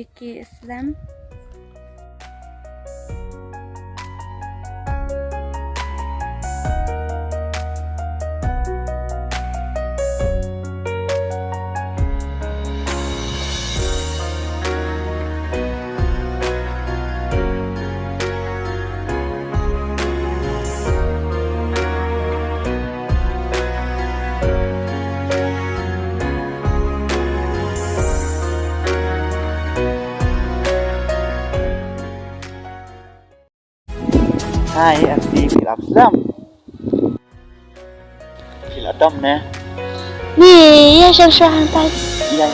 Wiki Islam. Hai, Arti Fil Abslam. Fil Adam na. Ni, ya syarah tadi. Iya.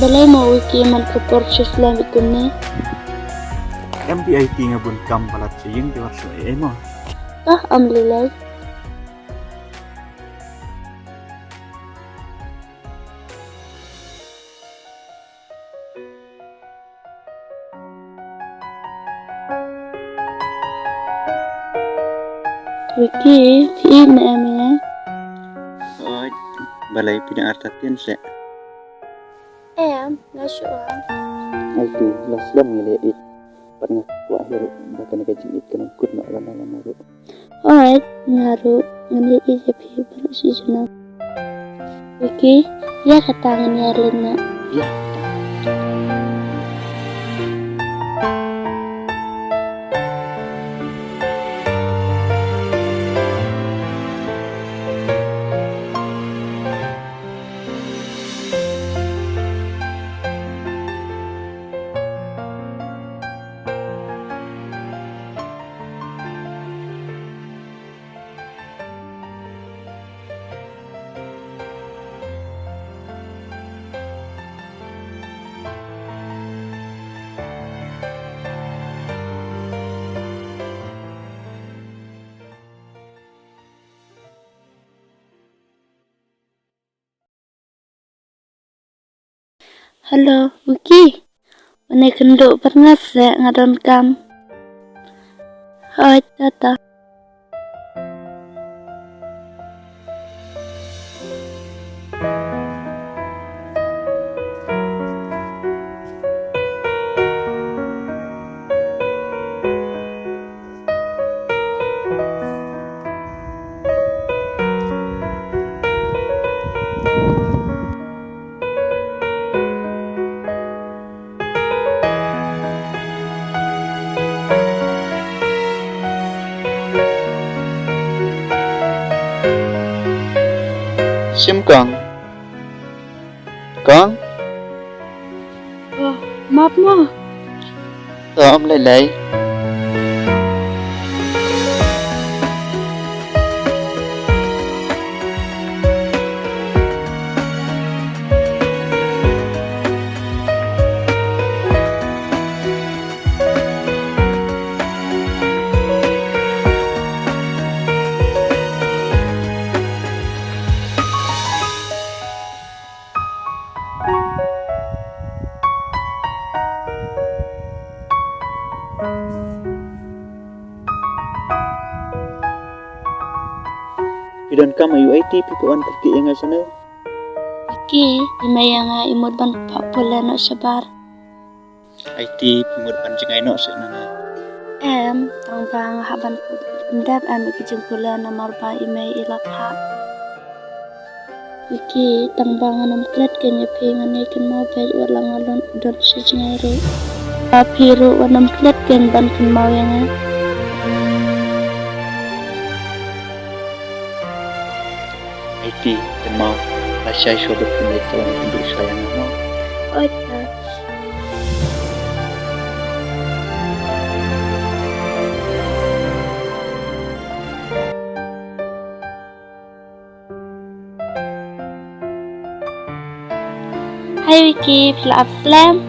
Dalay mo wiki man ko Porsche Islam itu ni. MBIT nga bun kam balat siyeng di warso mo. Ah, amlilay. Wiki, fiig na amina. Oh, balay pinaartatin siya. Nasyuha. Ay, di, laslam ngiliit. Parang wahir, baka nagajingit ka ng kut na wala na maro. Alright, ngaru, ngani ijapi para sujuna. Wiki, ya katangan ya lena. Iya. Halo, Wiki. Mana kenduk pernah ngadon kam. Hai, tata. Sim Kong. Kong? Oh, maaf mo. Tóm lấy. Pidon ka mayu IT pipuan kerti yang sana. Wiki, imaya nga imod ban pula no sabar. IT pimur panjang no sa nana. Tang bang haban ndap ikijeng pula na marba imay ilapha. Wiki, tang bang anam klat kanya pengan ikan mau bej walang alon don sejengairu. Piru wanam klat kan ban kan mau yang IT kan mau lasai syuruh penelitian untuk sayang mau. Oita. Hai Wiki, Fil Abslam.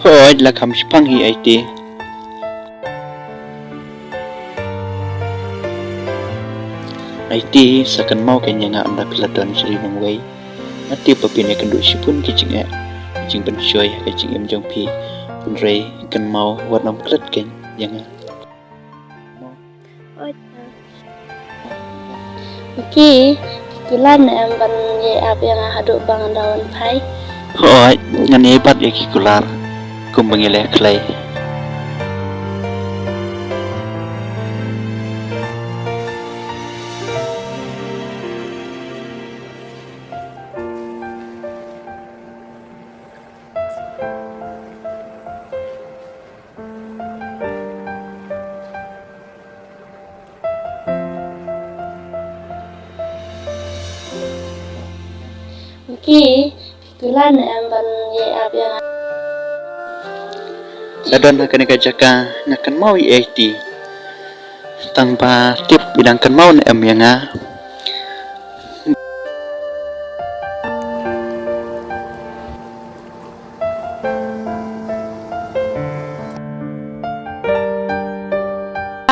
Hoi, lah kami sepang hi IT. IT sakan mau kanya nga anda piladon seri mangway. Mati papine kenduk sipun kicing kicing pensyoy kicing jong pi. Ray kan mau warna muklet kan yang Ôi trời. Ki tulan em ban ye ap yang hadu bang daun pai. oh ngan hebat ya kikular kumbangile clay Ki tulan em ban ye ap yang Dadon akan jaka ngakan mau i tanpa tip bidangkan mau na em yang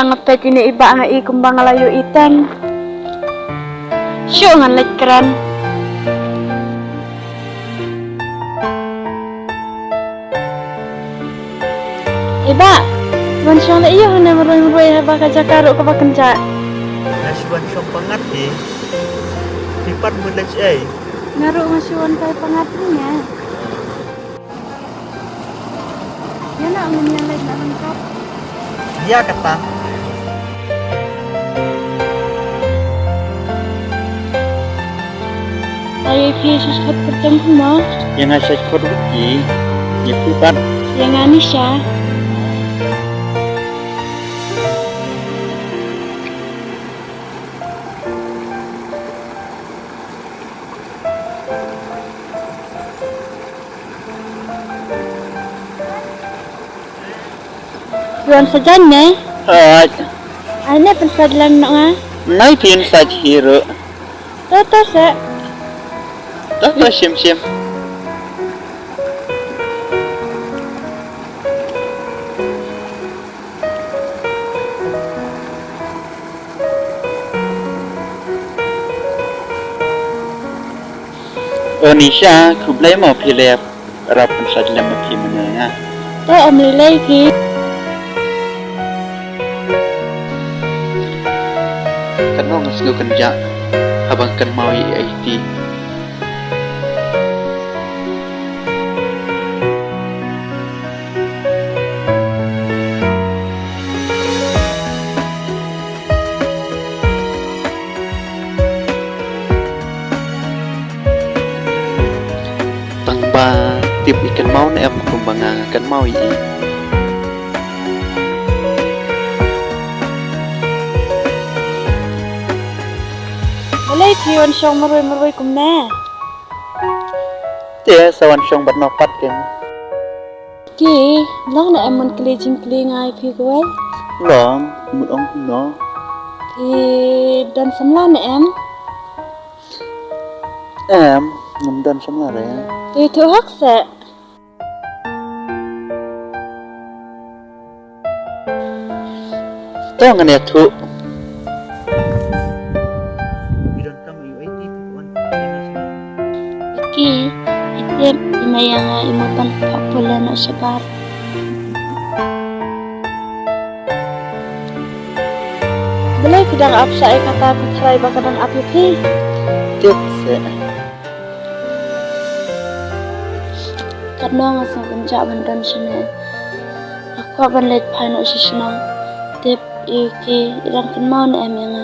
ngepet ini iba ngai kembang layu itan. Syuk ngan lekran. Iba, wan syong le iyo hana meroi-meroi haba ka jakaruk ka bakenca. Nasuan siyang pangati, lipat mo lang siya eh. Ngaruk ngasuan kay pangatinya. Ya nak yang lain nak lengkap. Dia kata, Ay Yesus kat bertemu mo. yang ngasih korupsi nyepukan Yang ani siya. Tuan sajanya. Ana pensadlan nak nga. nai pin saj hero Toto sa. tak sim Onisha kublai mau pilih rapan saja mati mana To om lilay ki. kan mau ngasih kerja abang kan mau IT tanpa tip ikan mau na em kumbangan kan mau Lilay ki wan syong meroi-meroi kumna. Dia sawan syong bernopat kan Ki, lang na emon keling ay pi kuai. long một ông nó Ki dan samla na em. em ngầm đơn sống là đấy Ki tu hak sa. tao ngan ya thu bilang kamu UIT tuan internasional. Ki, item imayang imutan papula na sebar. Belai kidang apsa ay kata pitray bakadang api pi. tiếp sẽ Karena ngasang kencak bandan sini. Aku akan lihat paino si senang. Tip iki irang kenal na em yang